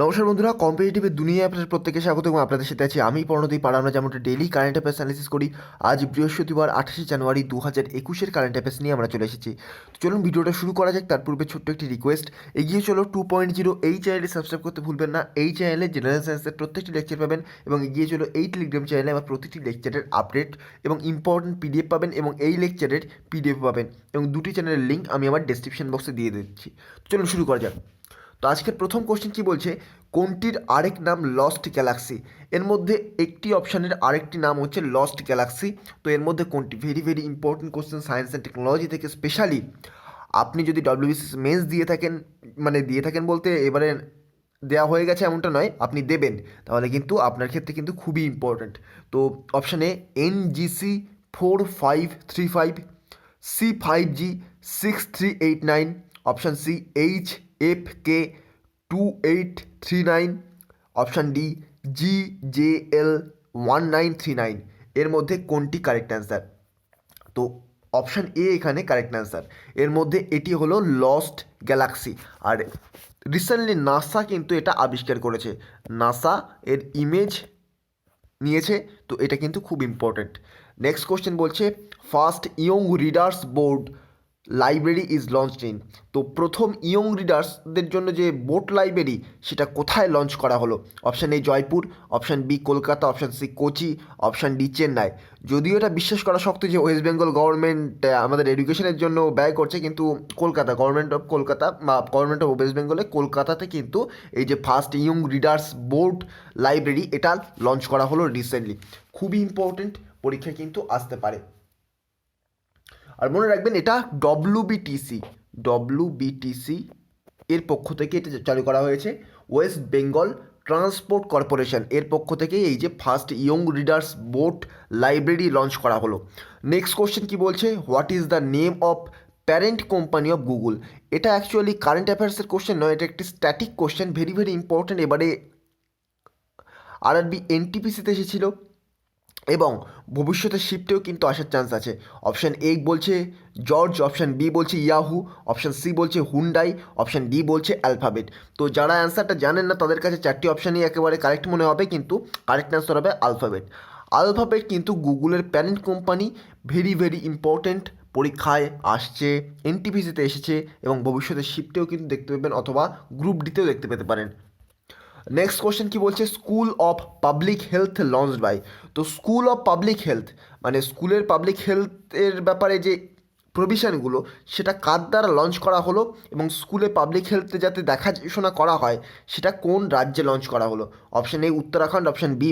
নমস্কার বন্ধুরা, কম্পিটিটিভের দুনিয়ায় আপনাদের প্রত্যেকে স্বাগত এবং আপনাদের সাথে আছি আমি প্রণদীপ। আর আমরা যেমনটা ডেইলি কারেন্ট অ্যাফেয়ার্স অ্যানালিসিস করি, আজ বৃহস্পতিবার 28 জানুয়ারি 2021 কারেন্ট অ্যাফেয়ার্স নিয়ে আমরা চলে এসেছি। তো চলুন ভিডিওটা শুরু করা যাক। তার পূর্বে ছোট্ট একটি রিকোয়েস্ট, এগিয়ে চলো 2.0 এই চ্যানেলে সাবস্ক্রাইব করতে ভুলবেন না। এই চ্যানেলে জেনারেল সায়েন্সের প্রত্যেকটি লেকচার পাবেন এবং এগিয়ে চলো এই টেলিগ্রাম চ্যানেলে আমার প্রতিটি লেকচারের আপডেট এবং ইম্পর্টেন্ট পিডিএফ পাবেন এবং এই লেকচারের পিডিএফ পাবেন এবং দুটি চ্যানেলের লিঙ্ক আমি আমার ডেসক্রিপশন বক্সে দিয়ে দিচ্ছি। চলুন শুরু করা যাক। তো আজকের প্রথম কোশ্চেন কি বলছে, কোনটির আরেক নাম লস্ট গ্যালাক্সি? এর মধ্যে একটি অপশানের আরেকটি নাম হচ্ছে লস্ট গ্যালাক্সি। তো এর মধ্যে কোনটি? Very very important question science and technology থেকে। স্পেশালি আপনি যদি ডব্লিউবিসিএস মেন্স দিয়ে থাকেন, মানে দিয়ে থাকেন বলতে এবারে দেওয়া হয়ে গেছে এমনটা নয়, আপনি দেবেন, তাহলে কিন্তু আপনার ক্ষেত্রে কিন্তু খুবই ইম্পর্ট্যান্ট। তো option A NGC 4535, C5G 6389, option C HFK 2839, option D GJL 1939। এর মধ্যে কোনটি কারেক্ট অ্যান্সার? তো অপশান এ এখানে কারেক্ট অ্যান্সার। এর মধ্যে এটি হলো লস্ট গ্যালাক্সি। আর রিসেন্টলি নাসা কিন্তু এটা আবিষ্কার করেছে, নাসা এর ইমেজ নিয়েছে। তো এটা কিন্তু খুব ইম্পর্ট্যান্ট। নেক্সট কোশ্চেন বলছে, first young readers board library is launched in. তো প্রথম ইয়ং রিডার্সদের জন্য যে বোর্ড লাইব্রেরি, সেটা কোথায় লঞ্চ করা হলো? Option A Jaipur, option B Kolkata, option C Kochi, option D Chennai. যদিও এটা বিশ্বাস করা শক্ত যে ওয়েস্ট বেঙ্গল গভর্নমেন্ট আমাদের এডুকেশনের জন্য ব্যয় করছে, কিন্তু কলকাতা, গভর্নমেন্ট অফ কলকাতা বা গভর্নমেন্ট অফ ওয়েস্ট বেঙ্গলে কলকাতাতে কিন্তু এই যে first young readers board library, এটা লঞ্চ করা হলো রিসেন্টলি। খুবই ইম্পর্টেন্ট, পরীক্ষা কিন্তু আসতে পারে। আর মনে রাখবেন, এটা ডব্লিউবিটিসি এর পক্ষ থেকে এটা চালু করা হয়েছে। ওয়েস্ট বেঙ্গল ট্রান্সপোর্ট কর্পোরেশন এর পক্ষ থেকে এই যে first young readers board library launch করা হলো। নেক্সট কোশ্চেন কি বলছে, what is the name of parent company of Google? এটা অ্যাকচুয়ালি কারেন্ট অ্যাফেয়ার্সের কোশ্চেন নয়, এটা একটি static question, very very important. এবারে আরআরবি এনটিপিসিতে এসেছিল এবং ভবিষ্যতে শিফটেও কিন্তু আসার চান্স আছে। অপশান এ বলছে জর্জ, অপশান বি বলছে ইয়াহু, অপশান সি বলছে হুন্ডাই, অপশান ডি বলছে অ্যালফাবেট। তো যারা অ্যান্সারটা জানেন না তাদের কাছে চারটি অপশানই একেবারে কারেক্ট মনে হবে, কিন্তু কারেক্ট অ্যান্সার হবে অ্যালফাবেট। অ্যালফাবেট কিন্তু গুগলের parent company. Very very important, পরীক্ষায় আসছে, এনটিপিসিতে এসেছে এবং ভবিষ্যতে শিফটেও কিন্তু দেখতে পাবেন, অথবা গ্রুপ ডিতেও দেখতে পেতে পারেন। নেক্সট কোশ্চেন কি বলছে, school of public health launched by. তো স্কুল অফ পাবলিক হেলথ মানে স্কুলের পাবলিক হেলথের ব্যাপারে যে প্রভিশনগুলো, সেটা কার দ্বারা লঞ্চ করা হলো এবং স্কুলে পাবলিক হেলথে যাতে দেখাশোনা করা হয় সেটা কোন রাজ্যে লঞ্চ করা হলো? Option A Uttarakhand, option B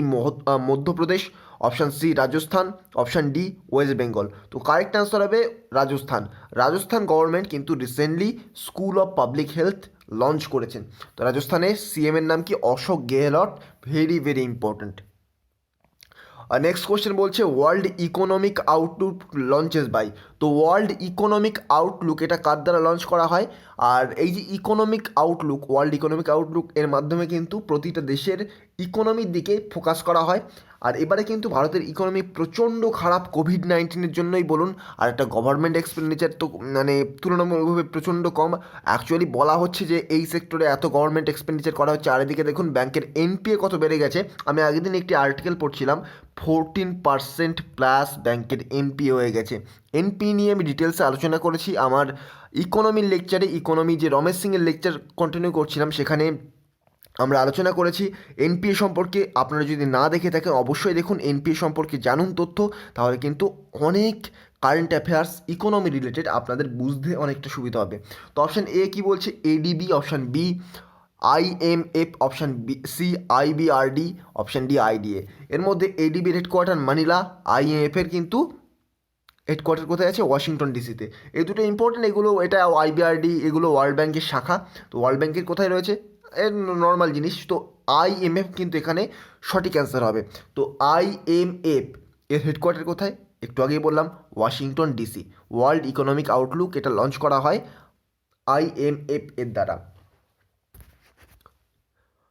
Madhya Pradesh, option C Rajasthan, option D West Bengal. তো কারেক্ট অ্যান্সার হবে রাজস্থান। রাজস্থান গভর্নমেন্ট কিন্তু recently school of public health launch করেছেন। তো রাজস্থানের সিএম এর নাম কি? Ashok Gehlot. Very very important. আর নেক্সট কোশ্চেন বলছে, world economic outlook launches by. তো ওয়ার্ল্ড ইকোনমিক আউটলুক এটা কার দ্বারা লঞ্চ করা হয়? আর এই যে economic outlook, world economic Outlook এর মাধ্যমে কিন্তু প্রতিটা দেশের ইকোনমির দিকে ফোকাস করা হয়। আর এবারে কিন্তু ভারতের ইকোনমি প্রচণ্ড খারাপ, কোভিড-19 জন্যই বলুন, আর একটা গভর্নমেন্ট এক্সপেন্ডিচার তো মানে তুলনামূলকভাবে প্রচণ্ড কম। অ্যাকচুয়ালি বলা হচ্ছে যে এই সেক্টরে এত গভর্নমেন্ট এক্সপেন্ডিচার করা হচ্ছে, আর এদিকে দেখুন ব্যাংকের এনপিএ কত বেড়ে গেছে। আমি আগের দিন একটি আর্টিকেল পড়ছিলাম, 14% প্লাস ব্যাংকের এনপিএ হয়ে গেছে। এনপি নিয়ে আমি ডিটেলসে আলোচনা করেছি আমার ইকোনমির লেকচারে। ইকোনমি যে রমেশ সিংয়ের লেকচার কন্টিনিউ করছিলাম, সেখানে আমরা আলোচনা করেছি এনপিএ সম্পর্কে। আপনারা যদি না দেখে থাকেন অবশ্যই দেখুন, এনপিএ সম্পর্কে জানুন তথ্য, তাহলে কিন্তু অনেক কারেন্ট অ্যাফেয়ার্স ইকোনমি রিলেটেড আপনাদের বুঝতে অনেকটা সুবিধা হবে। তো অপশান এ কী বলছে? ADB, option B IMF, option B C IBRD, option D IDA। এর মধ্যে এডিবির হেডকোয়ার্টার মানিলা, IMF-এর কিন্তু হেডকোয়ার্টার কোথায় আছে? ওয়াশিংটন ডিসিতে। এই দুটো ইম্পর্টেন্ট, এগুলো এটা IBRD এগুলো ওয়ার্ল্ড ব্যাংকের শাখা। তো ওয়ার্ল্ড ব্যাংকের কোথায় রয়েছে? এর নর্মাল জিনিস। তো IMF কিন্তু এখানে সঠিক অ্যান্সার হবে। তো IMF এর হেডকোয়ার্টার কোথায়? একটু আগেই বললাম, Washington DC. World economic outlook এটা লঞ্চ করা হয় IMF এর দ্বারা।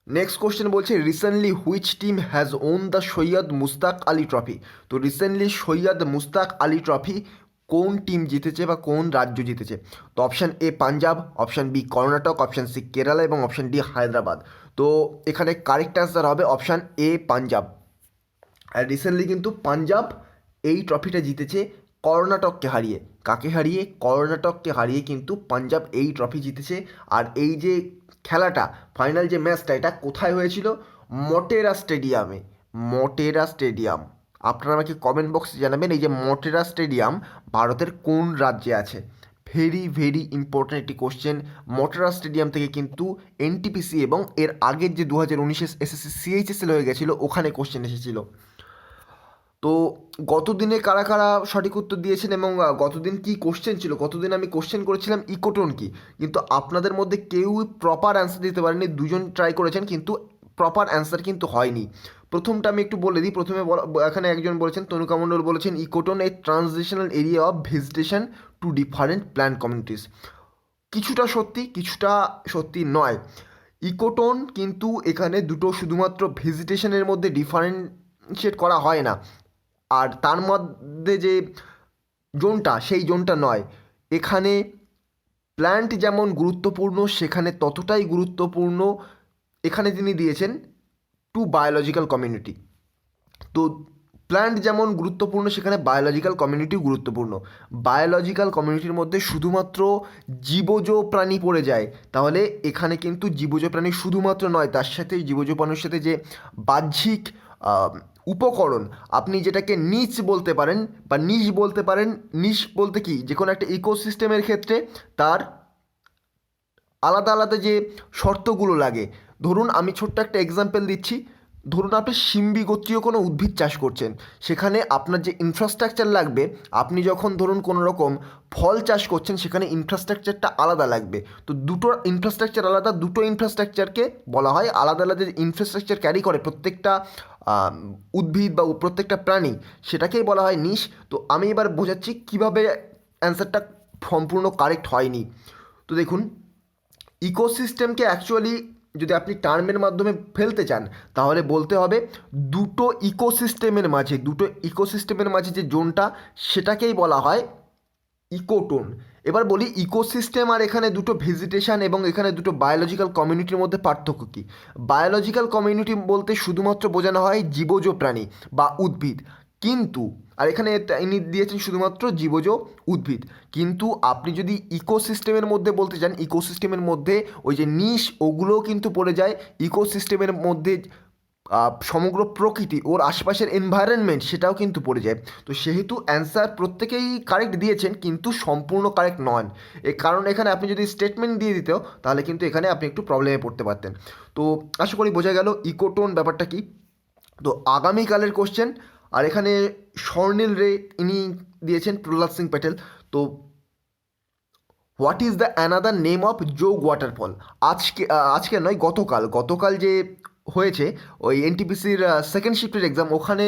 নেক্সট কোশ্চেন বলছে, recently which team has won the Syed Mushtaq Ali trophy. তো রিসেন্টলি সৈয়দ মুস্তাক আলী ট্রফি কোন টিম জিতেছে বা কোন রাজ্য জিতেছে? তো option A Punjab, option B Karnataka, option C Kerala এবং অপশান ডি হায়দ্রাবাদ। তো এখানে কারেক্ট অ্যান্সার হবে অপশান এ পাঞ্জাব। আর রিসেন্টলি কিন্তু পাঞ্জাব এই ট্রফিটা জিতেছে কর্ণাটককে হারিয়ে। কাকে হারিয়ে? কর্ণাটককে হারিয়ে কিন্তু পাঞ্জাব এই ট্রফি জিতেছে। আর এই যে খেলাটা, ফাইনাল যে ম্যাচটা, এটা কোথায় হয়েছিল? মটেরা স্টেডিয়ামে। মটেরা স্টেডিয়াম। আপনারা আমাকে কমেন্ট বক্সে জানাবেন এই যে মটেরা স্টেডিয়াম ভারতের কোন রাজ্যে আছে। ভেরি ভেরি ইম্পর্ট্যান্ট একটি কোশ্চেন। মটেরা স্টেডিয়াম থেকে কিন্তু এনটিপিসি এবং এর আগের যে 2019 এসএসসি সিএইচএসএল হয়ে গেছিলো, ওখানে কোশ্চেন এসেছিলো। তো গতদিনে কারা কারা সঠিক উত্তর দিয়েছেন এবং গতদিন কি কোশ্চেন ছিল? গতদিন আমি কোশ্চেন করেছিলাম ইকোটোন কি, কিন্তু আপনাদের মধ্যে কেউই প্রপার অ্যান্সার দিতে পারেনি। দুজন ট্রাই করেছেন কিন্তু প্রপার অ্যান্সার কিন্তু হয়নি। প্রথমটা আমি একটু বলে দিই। প্রথমে এখানে একজন বলেছেন, তনুকা মণ্ডল বলেছেন ecotone a transitional area of vegetation to different plant communities. কিছুটা সত্যি, কিছুটা সত্যি নয়। ইকোটোন কিন্তু এখানে দুটো শুধুমাত্র ভিজিটেশনের মধ্যে ডিফারেন্সিয়েট করা হয় না, আর তার মধ্যে যে জোনটা, সেই জোনটা নয়। এখানে প্ল্যান্ট যেমন গুরুত্বপূর্ণ, সেখানে ততটাই গুরুত্বপূর্ণ এখানে তিনি দিয়েছেন টু বায়োলজিক্যাল কমিউনিটি। তো প্ল্যান্ট যেমন গুরুত্বপূর্ণ, সেখানে বায়োলজিক্যাল কমিউনিটিও গুরুত্বপূর্ণ। বায়োলজিক্যাল কমিউনিটির মধ্যে শুধুমাত্র জীবজ প্রাণী পড়ে যায়, তাহলে এখানে কিন্তু জীবজ প্রাণী শুধুমাত্র নয়, তার সাথে জীবজ প্রাণীর সাথে যে বাহ্যিক উপকরণ, আপনি যেটাকে নিচ বলতে পারেন বা নিশ বলতে পারেন। নিশ বলতে কি, যে কোনো একটা ইকোসিস্টেমের ক্ষেত্রে তার আলাদা আলাদা যে শর্তগুলো লাগে। ধরুন আমি ছোট্ট একটা এক্সাম্পল দিচ্ছি। ধরুন আপনি সিম্বি গোত্রীয় কোনো উদ্ভিদ চাষ করছেন, সেখানে আপনার যে ইনফ্রাস্ট্রাকচার লাগবে, আপনি যখন ধরুন কোনো রকম ফল চাষ করছেন, সেখানে ইনফ্রাস্ট্রাকচারটা আলাদা লাগবে। তো দুটো ইনফ্রাস্ট্রাকচার আলাদা, দুটো ইনফ্রাস্ট্রাকচারকে বলা হয় আলাদা আলাদা। যে ইনফ্রাস্ট্রাকচার ক্যারি করে প্রত্যেকটা উদ্ভিদ বা প্রত্যেকটা প্রাণী, সেটাকেই বলা হয় নিশ। তো আমি এবার বোঝাচ্ছি কীভাবে অ্যান্সারটা সম্পূর্ণ কারেক্ট হয়নি। তো দেখুন, ইকোসিস্টেমকে অ্যাকচুয়ালি যদি আপনি টার্মের মাধ্যমে ফেলতে চান, তাহলে বলতে হবে দুটো ইকোসিস্টেমের মাঝে যে জোনটা, সেটাকেই বলা হয় ইকোটোন। এবার বলি ইকোসিস্টেম আর এখানে দুটো ভেজিটেশন এবং এখানে দুটো বায়োলজিক্যাল কমিউনিটির মধ্যে পার্থক্য কী? বায়োলজিক্যাল কমিউনিটি বলতে শুধুমাত্র বোঝানো হয় জীবজ প্রাণী বা উদ্ভিদ, কিন্তু আর এখানে ইনি দিয়েছেন শুধুমাত্র জীবজ উদ্ভিদ। কিন্তু আপনি যদি ইকোসিস্টেমের মধ্যে বলতে চান, ইকোসিস্টেমের মধ্যে ওই যে নিশ, ওগুলোও কিন্তু পড়ে যায়। ইকোসিস্টেমের মধ্যে সমগ্র প্রকৃতি, ওর আশপাশের এনভায়রনমেন্ট, সেটাও কিন্তু পড়ে যায়। তো সেহেতু অ্যান্সার প্রত্যেকেই কারেক্ট দিয়েছেন, কিন্তু সম্পূর্ণ কারেক্ট নন। কারণ এখানে আপনি যদি স্টেটমেন্ট দিয়ে দিতেও, তাহলে কিন্তু এখানে আপনি একটু প্রবলেমে পড়তে পারতেন। তো আশা করি বোঝা গেল ইকোটোন ব্যাপারটা কি। তো আগামীকালের কোশ্চেন, আর এখানে স্বর্ণিল রে ইনি দিয়েছেন প্রহ্লাদ সিং প্যাটেল। তো what is the another name of যোগ ওয়াটারফল? আজকে নয়, গতকাল যে হয়েছে ওই এনটিপিসির সেকেন্ড শিফটের এক্সাম, ওখানে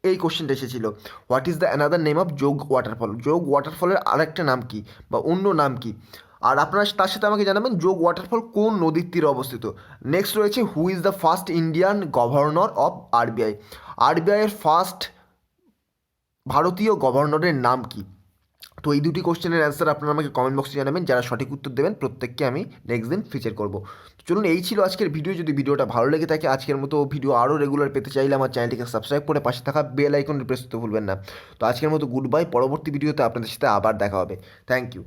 এই কোশ্চেনটা এসেছিল। What is the another name of যোগ ওয়াটারফল? যোগ ওয়াটারফলের আরেকটা নাম কি বা অন্য নাম কি? আর আপনারা তার সাথে আমাকে জানাবেন যোগ ওয়াটারফল কোন নদীর তীরে অবস্থিত। নেক্সট রয়েছে who is the first Indian governor of RBI? আরবিআইয়ের ফার্স্ট ভারতীয় গভর্নরের নাম কি? তো এই দুটি কোশ্চেনের অ্যান্সার আপনারা আমাকে কমেন্ট বক্সে জানাবেন। যারা সঠিক উত্তর দেবেন প্রত্যেককে আমি নেক্সট দিন ফিচার করব। তো চলুন, এই ছিল আজকের ভিডিও। যদি ভিডিওটা ভালো লেগে থাকে, আজকের মতো ভিডিও আরও রেগুলার পেতে চাইলে আমার চ্যানেলটিকে সাবস্ক্রাইব করে পাশে থাকা বেল আইকন প্রেস করতে ভুলবেন না। তো আজকের মতো গুড বাই। পরবর্তী ভিডিওতে আপনাদের সাথে আবার দেখা হবে। Thank you.